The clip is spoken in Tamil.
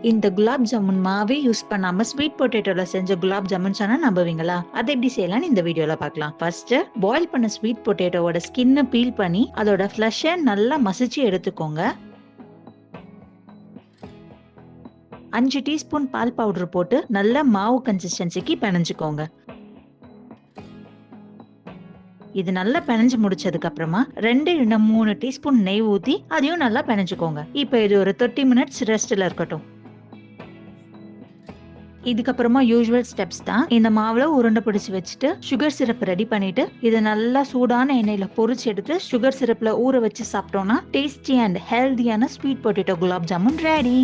இந்த குலாப் ஜாமுன் மாவே யூஸ் பண்ணாம ஸ்வீட் பொட்டேட்டோல செஞ்ச குலாப் ஜாமுன் சொன்னா நம்புவீங்களா? அதை எப்படி செய்யலாம்னு இந்த வீடியோல பார்க்கலாம். ஃபர்ஸ்ட் பாயில் பண்ண ஸ்வீட் பொட்டேட்டோவோட ஸ்கின்னை பீல் பண்ணி அதோட ஃபிளஷை நல்லா மசிச்சு எடுத்துக்கோங்க. 5 டீஸ்பூன் பால் பவுடர் போட்டு நல்ல மாவு கன்சிஸ்டன்சிக்கு பிணைஞ்சுக்கோங்க. இது நல்லா பிணைஞ்சு முடிச்சதுக்கு அப்புறமா 2 இல்ல 3 டீஸ்பூன் நெய் ஊத்தி அதையும் நல்லா பிணைஞ்சுக்கோங்க. இப்போ இது ஒரு 30 மினிட்ஸ் ரெஸ்ட்ல இருக்கட்டும். இதுக்கப்புறமா யூசுவல் ஸ்டெப்ஸ் தான். இந்த மாவுல உருண்டை பிடிச்சு வச்சுட்டு சுகர் சிரப் ரெடி பண்ணிட்டு இதை நல்லா சூடான எண்ணெயில பொரிச்சு எடுத்து சுகர் சிரப்ல ஊற வச்சு சாப்பிட்டோம்னா டேஸ்டி அண்ட் ஹெல்தியான sweet potato gulab jamun ready.